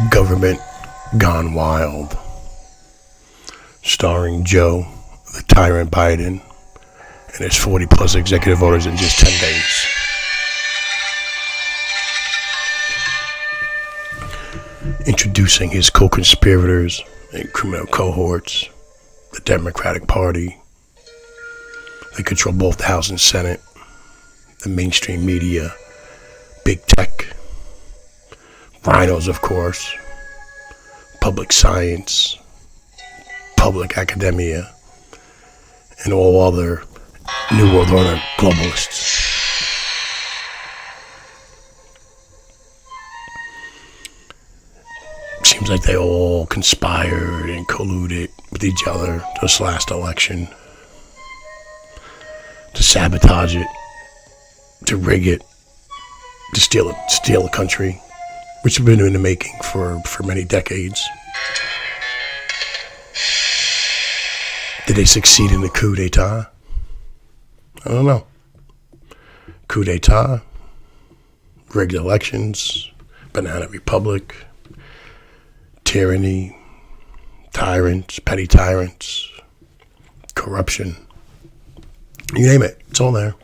Government Gone Wild, starring Joe, the Tyrant Biden, and his 40 plus executive orders in just 10 days. Introducing his co-conspirators and criminal cohorts, the Democratic Party. They control both the House and Senate, the mainstream media, big tech, rhinos, of course, public science, public academia, and all other New World Order globalists. Seems like they all conspired and colluded with each other this last election to sabotage it, to rig it, to steal the country, which have been in the making for many decades. Did they succeed in the coup d'etat? I don't know. Coup d'etat, rigged elections, banana republic, tyranny, tyrants, petty tyrants, corruption. You name it, it's all there.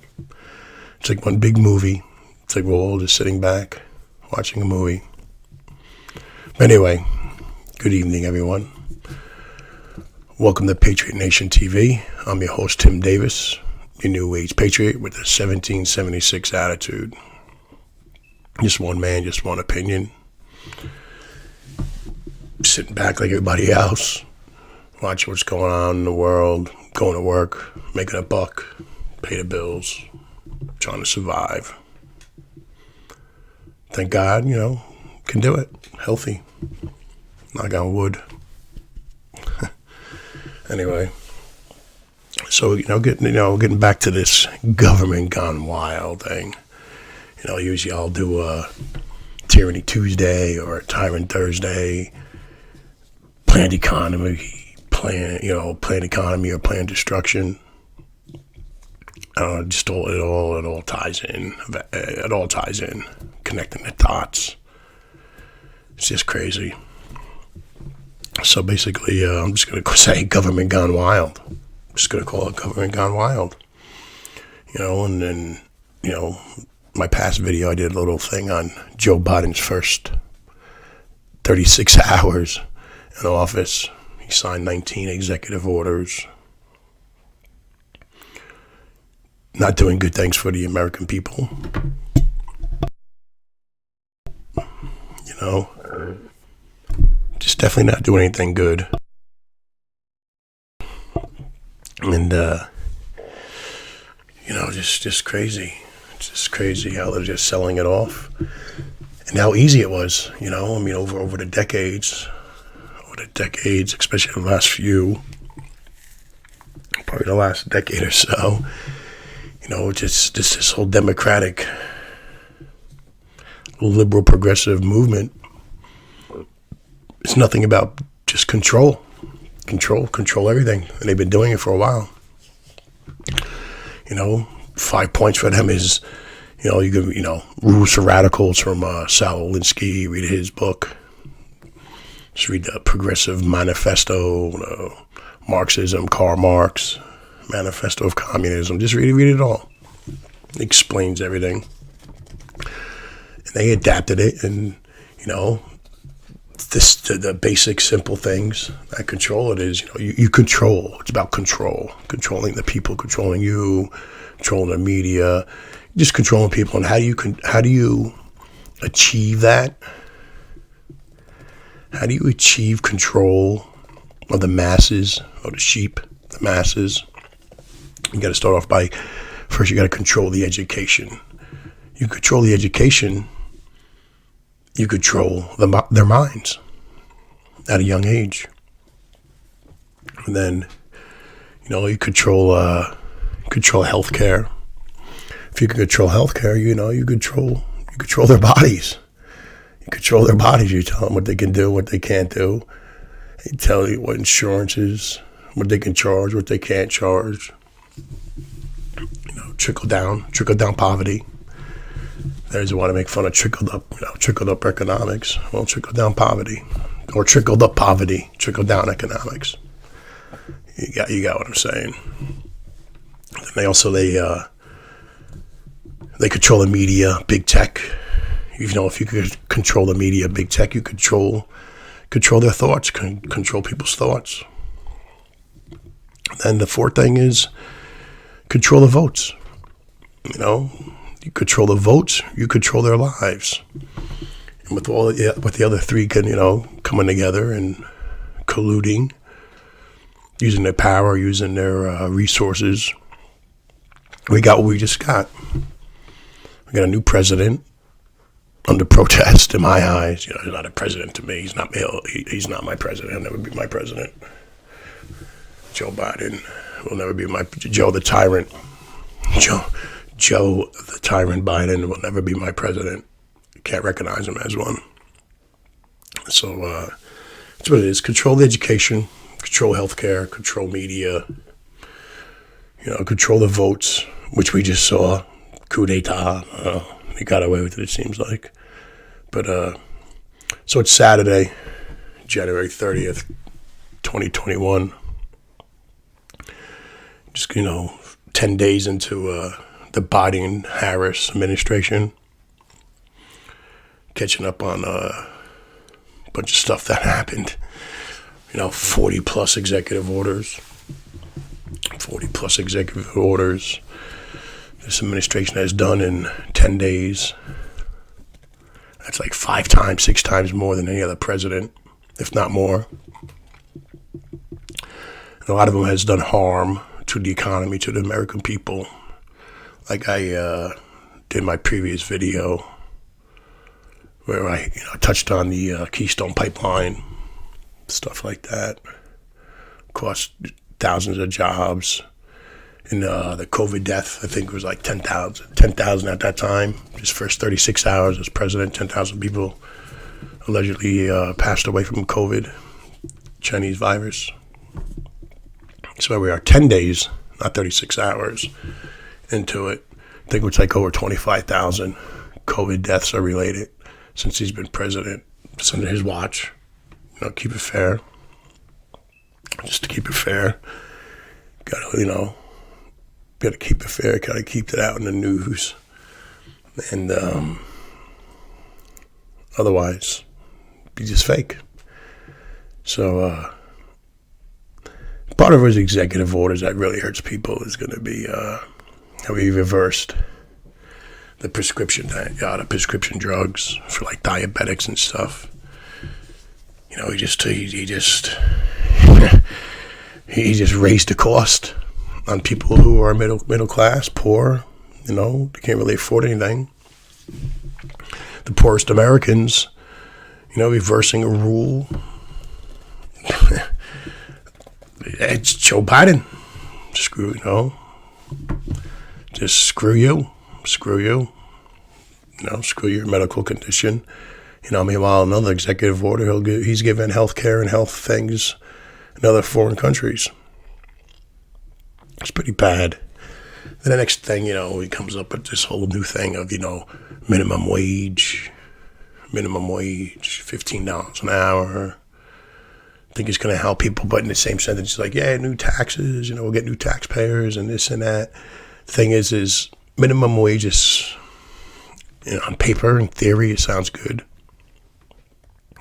It's like one big movie. It's like we're all just sitting back, watching a movie. But anyway, good evening, everyone. Welcome to Patriot Nation TV. I'm your host, Tim Davis, your New Age Patriot with a 1776 attitude. Just one man, just one opinion. Sitting back like everybody else, watching what's going on in the world, going to work, making a buck, pay the bills, trying to survive. Thank God, can do it. Healthy. Knock on wood. Anyway, so getting back to this government gone wild thing. Usually I'll do a Tyranny Tuesday or a Tyrant Thursday. Planned economy, planned economy or planned destruction. It all ties in. It all ties in, connecting the dots. It's just crazy. So basically, I'm just going to say government gone wild. I'm just going to call it government gone wild. And then, my past video, I did a little thing on Joe Biden's first 36 hours in office. He signed 19 executive orders. Not doing good things for the American people. Just definitely not doing anything good. And, just crazy. It's just crazy how they're just selling it off. And how easy it was, over the decades, especially the last probably the last decade or so, just this whole democratic, liberal, progressive movement. It's nothing about just control everything. And they've been doing it for a while. 5 points for them is, you can, Rules for Radicals from Sal Alinsky, read his book. Just read the Progressive Manifesto, Marxism, Karl Marx, Manifesto of Communism. Just read it all. It explains everything. And they adapted it, and, the basic, simple things that control it is, you control. It's about control. Controlling the people, controlling you, controlling the media, just controlling people. And how do you achieve that? How do you achieve control of the masses, or the sheep, the masses? You got to start off by, first you got to control the education. You control the education, you control their minds at a young age. And then, you control healthcare. If you can control healthcare, you control their bodies. You control their bodies. You tell them what they can do, what they can't do. They tell you what insurance is, what they can charge, what they can't charge. Trickle down poverty. There's who want to make fun of trickled up economics. Well, trickle down poverty, or trickled up poverty, trickle down economics. You got what I'm saying. And they control the media, big tech. If you could control the media, big tech, you control their thoughts, control people's thoughts. And the fourth thing is control the votes. You control the votes, you control their lives. And with the other three coming together and colluding, using their power, using their resources, we got what we just got. We got a new president under protest in my eyes. He's not a president to me. He's not my president. He'll never be my president. Joe Biden will never be Joe the Tyrant. Joe the Tyrant Biden will never be my president. Can't recognize him as one. So that's what it is. Control the education, control healthcare, control media, control the votes, which we just saw. Coup d'etat. He got away with it seems like. But so it's Saturday, January 30th, 2021. Just 10 days into the Biden-Harris administration, catching up on a bunch of stuff that happened. 40 plus executive orders. This administration has done in 10 days. That's like 5 times, 6 times more than any other president, if not more. And a lot of them has done harm to the economy, to the American people. Like I did my previous video where I touched on the Keystone Pipeline, stuff like that. Cost thousands of jobs. And the COVID death, I think it was like 10,000 at that time. Just first 36 hours as president, 10,000 people allegedly passed away from COVID, Chinese virus. So we are 10 days, not 36 hours into it. I think it's like over 25,000 COVID deaths are related since he's been president. It's under his watch. Keep it fair. Just to keep it fair. Got to keep it fair. Got to keep it out in the news. And otherwise, be just fake. So part of his executive orders that really hurts people is going to be how he reversed the prescription drugs for like diabetics and stuff. He just raised the cost on people who are middle class, poor. They can't really afford anything. The poorest Americans, reversing a rule. It's Joe Biden. Just screw you. Screw your medical condition. Meanwhile, another executive order, he's given health care and health things in other foreign countries. It's pretty bad. Then the next thing, he comes up with this whole new thing of, minimum wage, $15 an hour. I think it's going to help people, but in the same sentence, it's like, yeah, new taxes, we'll get new taxpayers and this and that. Thing is minimum wages, on paper, in theory, it sounds good.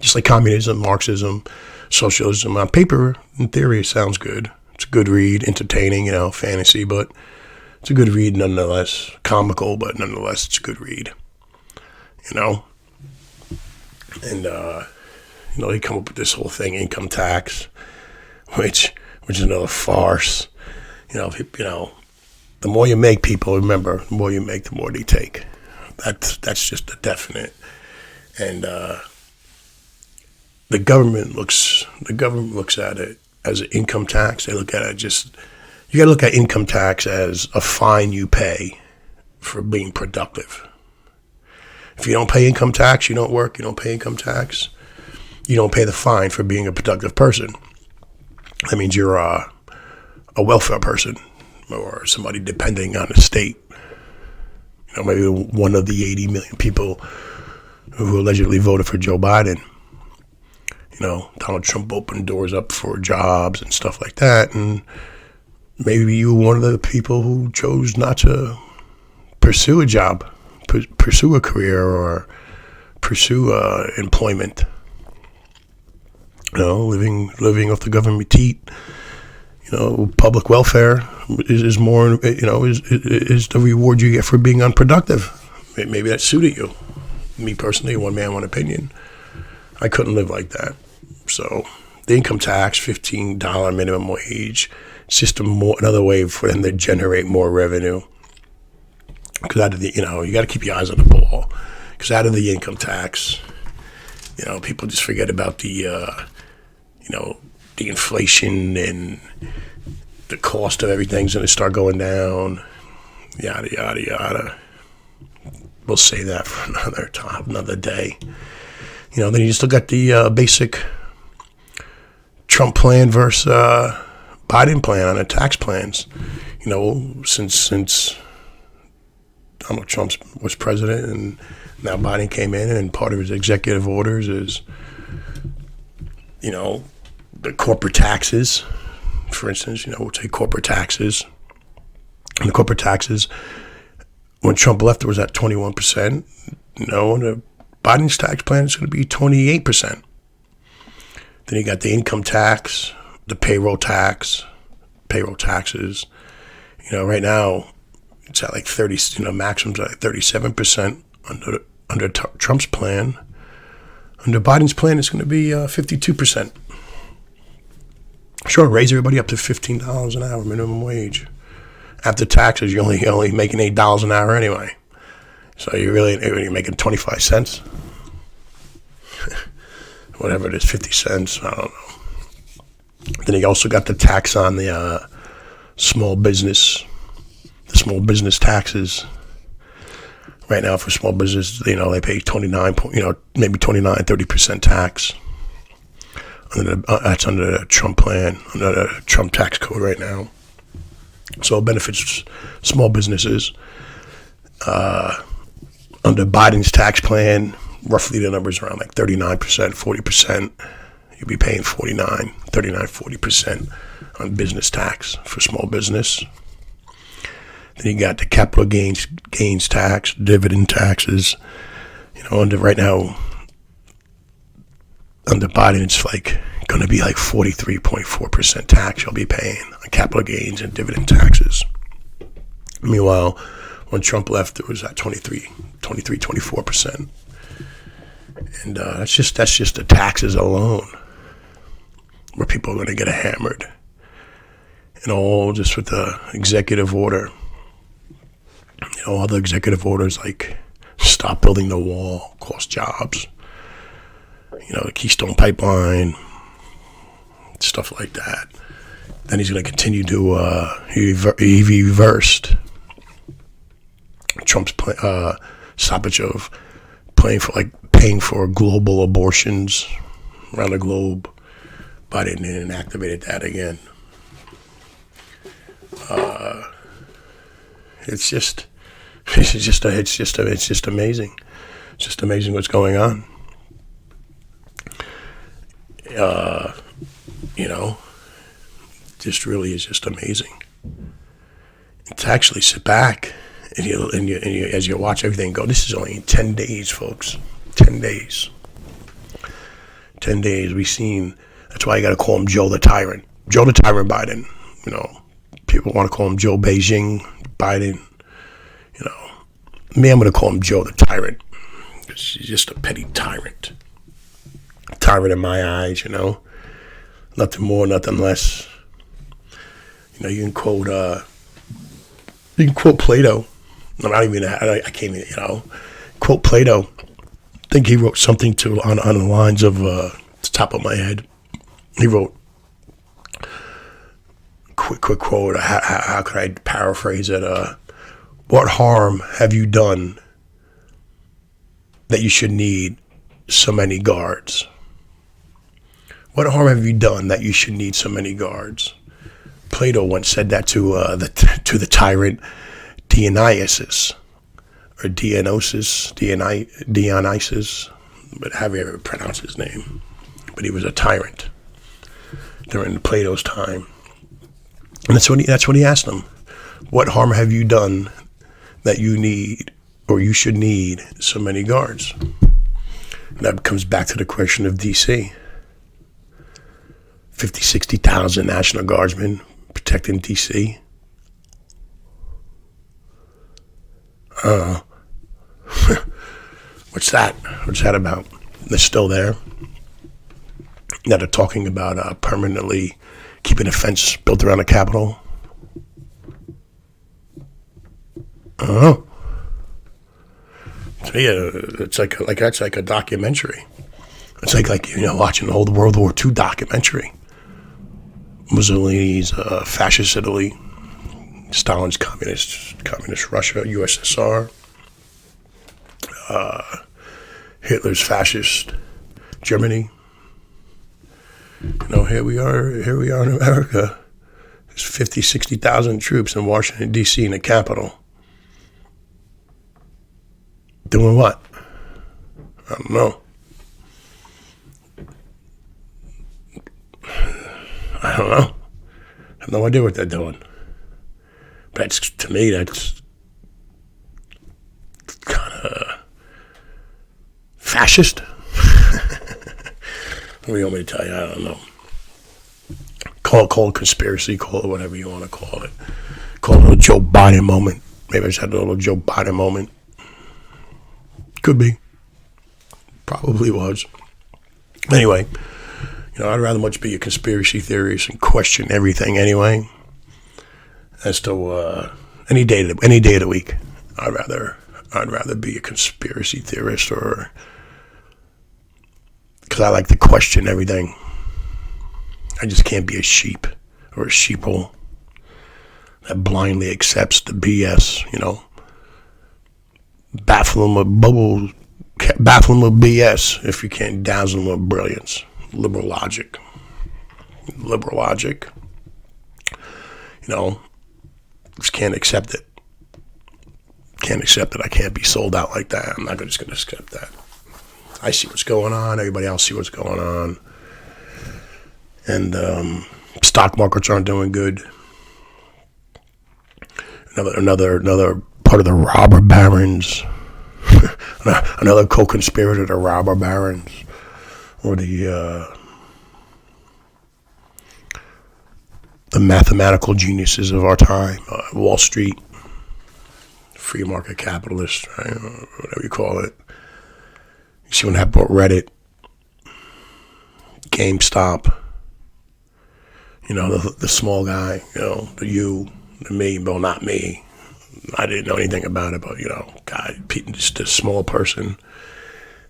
Just like communism, Marxism, socialism, on paper, in theory, it sounds good. It's a good read, entertaining, fantasy, but it's a good read nonetheless. Comical, but nonetheless, it's a good read. And, they come up with this whole thing, income tax, which is another farce. The more you make, people, remember, the more you make, the more they take. That's just a definite. And the government looks at it as an income tax. They look at it you got to look at income tax as a fine you pay for being productive. If you don't pay income tax, you don't work, you don't pay income tax, you don't pay the fine for being a productive person. That means you're a welfare person or somebody depending on the state. maybe one of the 80 million people who allegedly voted for Joe Biden. Donald Trump opened doors up for jobs and stuff like that, and maybe you were one of the people who chose not to pursue a job, pursue a career, or pursue employment. Living off the government teat. Public welfare is more. Is the reward you get for being unproductive. Maybe that suited you. Me personally, one man, one opinion. I couldn't live like that. So the income tax, $15 minimum wage, it's just another way for them to generate more revenue. Because out of the, you got to keep your eyes on the ball. Because out of the income tax, people just forget about the, the inflation and the cost of everything's going to start going down. Yada yada yada. We'll say that for another day. Then you still got the basic Trump plan versus Biden plan on the tax plans. Since Donald Trump was president and now Biden came in, and part of his executive orders is, the corporate taxes. For instance, we'll take corporate taxes. And the corporate taxes, when Trump left, it was at 21%. And the Biden's tax plan is going to be 28%. Then you got the income tax, the payroll taxes. Right now it's at like 30. Maximum's at like 37% under Trump's plan. Under Biden's plan, it's going to be 52%. Sure, raise everybody up to $15 an hour minimum wage. After taxes, you're only making $8 an hour anyway. So you're making 25 cents. Whatever it is, 50 cents, I don't know. Then you also got the tax on the small business taxes. Right now for small business, they pay 30% tax. That's under the Trump plan, under the Trump tax code right now. So it benefits small businesses. Under Biden's tax plan, roughly the numbers around like 39%, 40%. You'll be paying 40% on business tax for small business. Then you got the capital gains tax, dividend taxes. Right now, under Biden, it's going to be like 43.4% tax you'll be paying on capital gains and dividend taxes. Meanwhile, when Trump left, it was at 24%. And that's just the taxes alone, where people are going to get hammered. And all just with the executive order. Other executive orders like stop building the wall, cost jobs. The Keystone Pipeline, stuff like that. Then he's going to continue to, he reversed Trump's stoppage of paying for global abortions around the globe. Biden and activated that again. It's just amazing. It's just amazing what's going on. Just really is just amazing. To actually sit back and you as you watch everything go. This is only in 10 days, folks. 10 days. 10 days. We've seen. That's why you got to call him Joe the Tyrant. Joe the Tyrant Biden. People want to call him Joe Beijing Biden. Me, I'm going to call him Joe the Tyrant. Because he's just a petty tyrant. Tyrant in my eyes, Nothing more, nothing less. You can quote Plato. I can't even, quote Plato. I think he wrote something on the lines of, the top of my head. He wrote, quick quote, how could I paraphrase it? What harm have you done that you should need so many guards? What harm have you done that you should need so many guards? Plato once said that to the tyrant Dionysus. or Dionysus, but however you ever pronounce his name. But he was a tyrant during Plato's time. And that's what he asked them. What harm have you done that you need, or you should need, so many guards? And that comes back to the question of D.C. 50, 60,000 National Guardsmen protecting D.C. What's that? What's that about? They're still there. Now they're talking about permanently keeping a fence built around the Capitol. Oh, so yeah, it's like that's like a documentary. It's like watching the old World War II documentary. Mussolini's fascist Italy, Stalin's communist Russia, USSR, Hitler's fascist Germany. Here we are in America. There's 50, 60,000 troops in Washington, D.C. in the Capitol. Doing what? I don't know. I have no idea what they're doing. But to me, that's kind of fascist. What do you want me to tell you? I don't know. Call it conspiracy, call it whatever you want to call it. Call it a Joe Biden moment. Maybe I just had a little Joe Biden moment. Could be. Probably was. Anyway, I'd rather much be a conspiracy theorist and question everything anyway. As to any day of the week, I'd rather be a conspiracy theorist, or because I like to question everything. I just can't be a sheep or a sheeple that blindly accepts the BS. Baffle them with BS if you can't dazzle them with brilliance. Liberal logic. Just can't accept it. I can't be sold out like that. I'm not just going to accept that. I see what's going on. Everybody else see what's going on. And stock markets aren't doing good. Another part of the robber barons. Another co-conspirator, the robber barons, or the mathematical geniuses of our time, Wall Street, free market capitalists, right? Whatever you call it. You see what happened with Reddit, GameStop. The small guy, the me, well, not me. I didn't know anything about it, but, just a small person.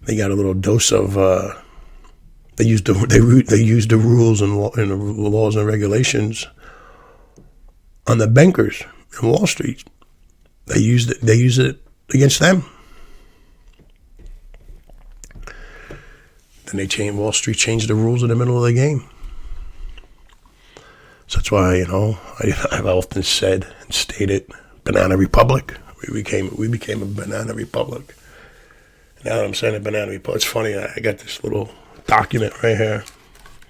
They got a little dose of, they used the rules and the laws and regulations on the bankers in Wall Street. They used it against them. Then Wall Street changed the rules in the middle of the game. So that's why, I've often said and stated, Banana Republic. We became a Banana Republic. Now that I'm saying a Banana Republic, it's funny, I got this little document right here.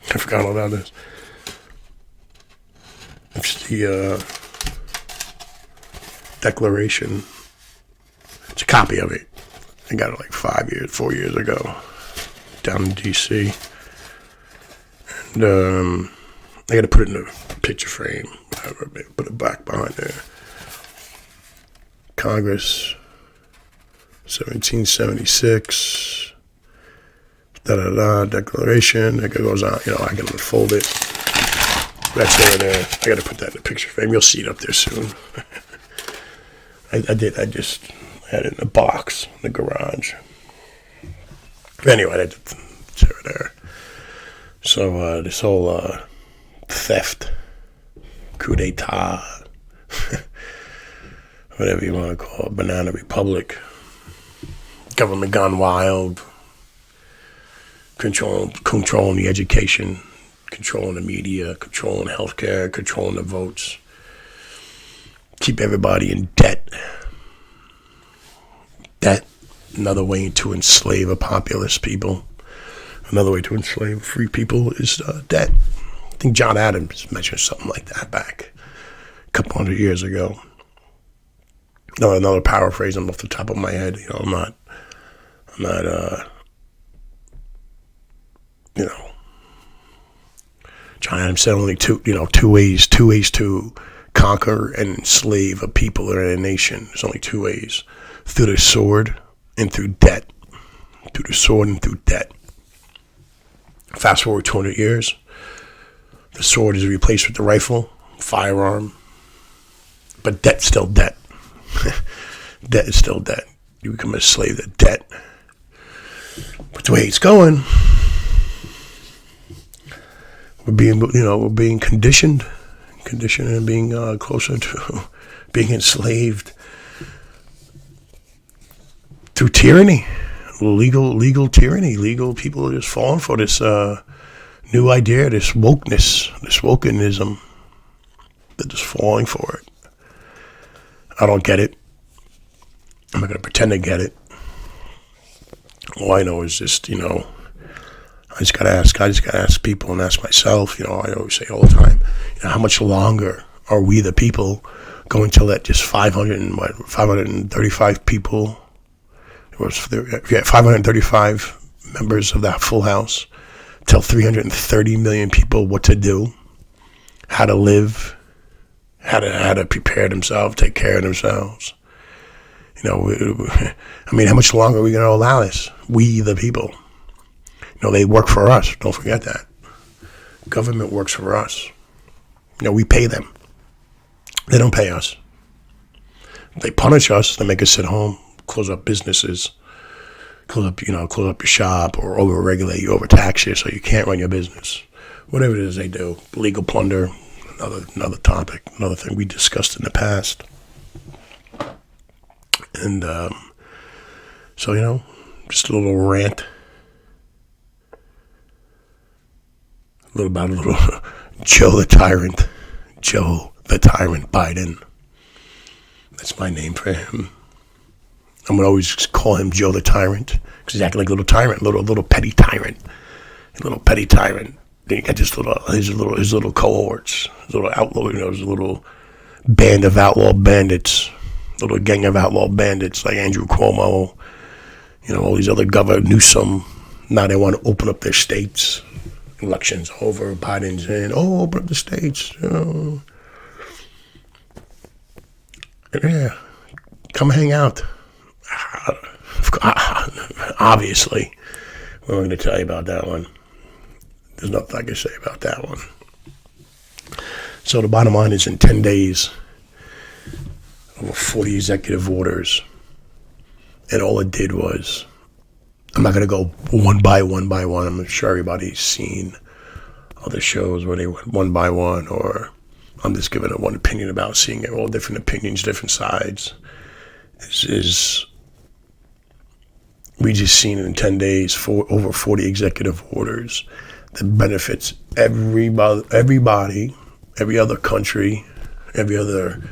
I forgot all about this. It's the Declaration. It's a copy of it. I got it like 4 years ago, down in D.C. And I got to put it in a picture frame, whatever, put it back behind there. Congress, 1776, Declaration. It goes on. I can unfold it. That's there. I got to put that in a picture frame. You'll see it up there soon. I did. I just had it in a box in the garage. Anyway, it's over there. So this whole theft, coup d'etat, whatever you want to call it, Banana Republic, government gone wild, controlling the education, controlling the media, controlling healthcare, controlling the votes, keep everybody in debt, Debt, another way to enslave a populace people. Another way to enslave free people is debt. I think John Adams mentioned something like that back a couple hundred years ago. No, another paraphrase off the top of my head. I'm not, John Adams said only two ways to conquer and enslave a people or a nation. There's only two ways: through the sword and through debt. Through the sword and through debt. Fast forward 200 years, the sword is replaced with the rifle, firearm, but debt's still debt. Debt is still debt. You become a slave to debt. But the way it's going, we're being conditioned and being closer to being enslaved through tyranny, legal tyranny. Legal people are just falling for this new idea, this wokenism. They're just falling for it. I don't get it. I'm not going to pretend to get it. All I know is just, I just got to ask people and ask myself, I always say all the time, how much longer are we the people going to let just 535 people, 535 members of that full house tell 330 million people what to do, how to live, how to prepare themselves, take care of themselves. How much longer are we going to allow this? We, the people. They work for us. Don't forget that. Government works for us. We pay them. They don't pay us. They punish us. They make us sit home, close up businesses, close up your shop, or over-regulate you, overtax you, so you can't run your business. Whatever it is they do. Legal plunder. Another topic, another thing we discussed in the past. And just a little rant. A little Joe the Tyrant Biden. That's my name for him. I'm going to always call him Joe the Tyrant, because he's acting like a little tyrant, little petty tyrant. Then you got his little cohorts, his little outlaw, his little band of outlaw bandits, little gang of outlaw bandits like Andrew Cuomo, all these other governors, Newsom. Now they want to open up their states. Elections over, Biden's in. Open up the states. Yeah, come hang out. Obviously, we're going to tell you about that one. There's nothing I can say about that one. So the bottom line is, in 10 days, over 40 executive orders, and all it did was, I'm not going to go one by one. I'm sure everybody's seen other shows where they went one by one, or I'm just giving one opinion about seeing it, all different opinions, different sides. We just seen in 10 days over 40 executive orders that benefits everybody, every other country, every other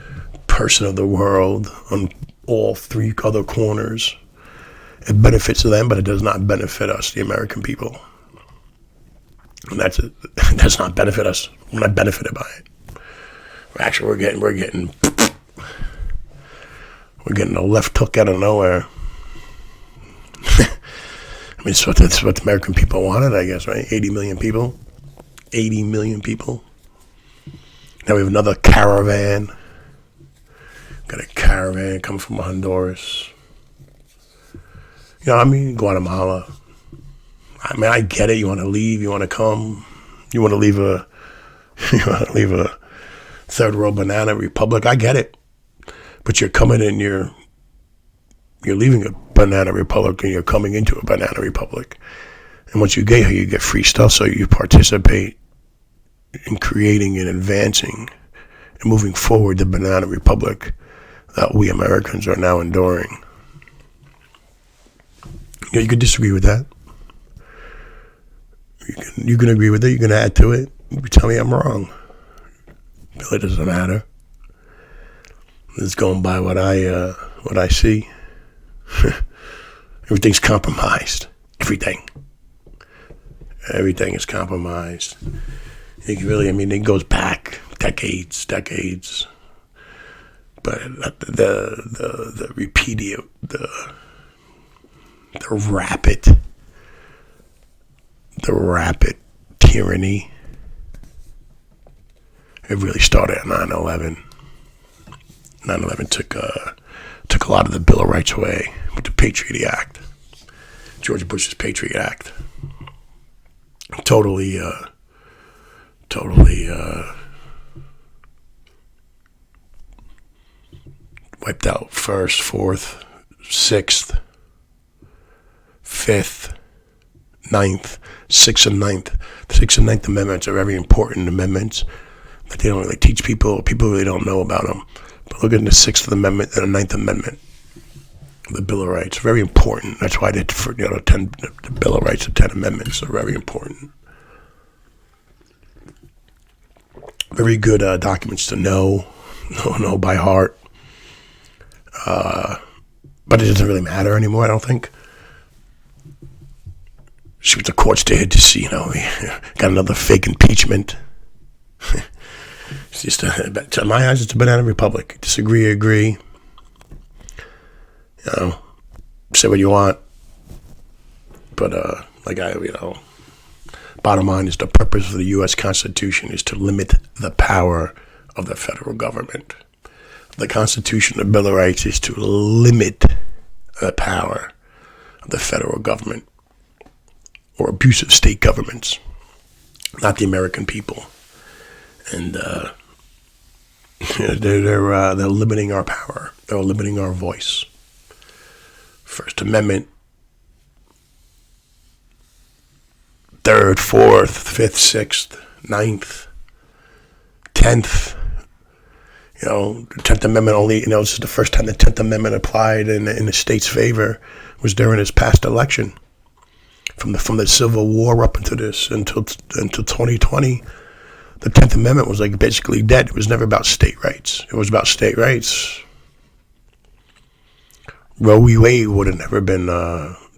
person of the world on all three other corners. It benefits them, but it does not benefit us, the American people. And that's it. It does not benefit us. We're not benefited by it. Actually, we're getting a left hook out of nowhere. That's what the American people wanted, I guess, right? 80 million people. 80 million people. Now we have another caravan. Got a caravan coming from Honduras. Guatemala. I get it. You want to leave. You want to come. You want to leave a third world banana republic. I get it. But you're coming in. You're leaving a banana republic, and you're coming into a banana republic. And once you get here, you get free stuff. So you participate in creating and advancing and moving forward the banana republic that we Americans are now enduring. You could disagree with that. You can agree with it. You can add to it. You can tell me I'm wrong. It really doesn't matter. It's going by what I see. Everything's compromised. Everything is compromised. It goes back decades. But the repeated, the rapid tyranny, it really started at 9/11. 9/11 took a lot of the Bill of Rights away with the Patriot Act, George Bush's Patriot Act. Totally wiped out 1st, 4th, 6th, 5th, 9th, 6th and 9th. The 6th and 9th Amendments are very important amendments that they don't really teach people. People really don't know about them. But look at the 6th Amendment and the 9th Amendment, the Bill of Rights. Very important. That's why the Bill of Rights, the 10 Amendments are very important. Very good documents to know by heart. But it doesn't really matter anymore, I don't think. See what the courts did to see, we got another fake impeachment. It's just, to my eyes, it's a banana republic. Disagree, agree. Say what you want. But, bottom line is the purpose of the U.S. Constitution is to limit the power of the federal government. The Constitution, the Bill of Rights, is to limit the power of the federal government or abusive state governments, not the American people. And they're limiting our power. They're limiting our voice. First Amendment, 3rd, 4th, 5th, 6th, 9th, 10th. The 10th Amendment only, this is the first time the 10th Amendment applied in the state's favor was during this past election. From the Civil War up until 2020, the 10th Amendment was basically dead. It was never about state rights. It was about state rights. Roe v. Wade would have never been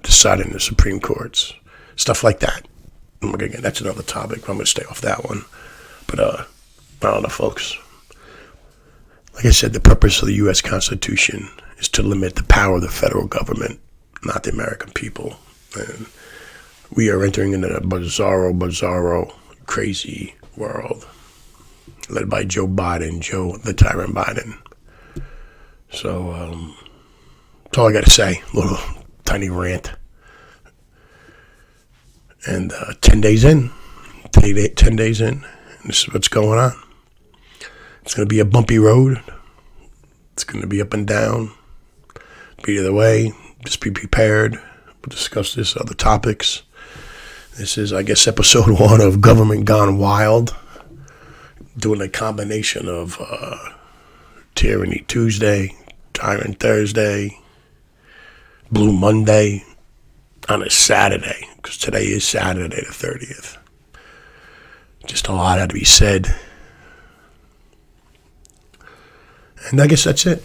decided in the Supreme Courts. Stuff like that. Again, that's another topic. I'm going to stay off that one. But I don't know, folks. Like I said, the purpose of the U.S. Constitution is to limit the power of the federal government, not the American people. And we are entering into a bizarro, crazy world led by Joe the Tyrant Biden. So that's all I got to say. A little tiny rant. And 10 days in, and this is what's going on. It's going to be a bumpy road. It's going to be up and down. Be either way. Just be prepared. We'll discuss this, other topics. This is, I guess, episode 1 of Government Gone Wild. Doing a combination of Tyranny Tuesday, Tyrant Thursday, Blue Monday on a Saturday. Because today is Saturday the 30th. Just a lot had to be said. And I guess that's it.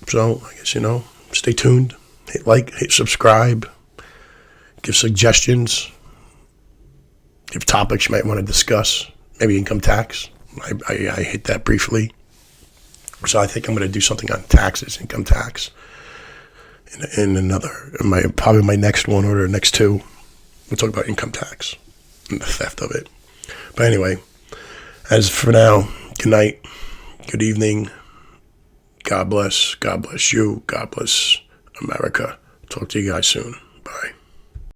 So, I guess, stay tuned. Hit like, hit subscribe. Give suggestions. Give topics you might want to discuss. Maybe income tax. I hit that briefly. So I think I'm going to do something on taxes, income tax. Probably my next one or the next two. We'll talk about income tax and the theft of it. But anyway, as for now, good night, good evening. God bless you. God bless America. Talk to you guys soon. Bye.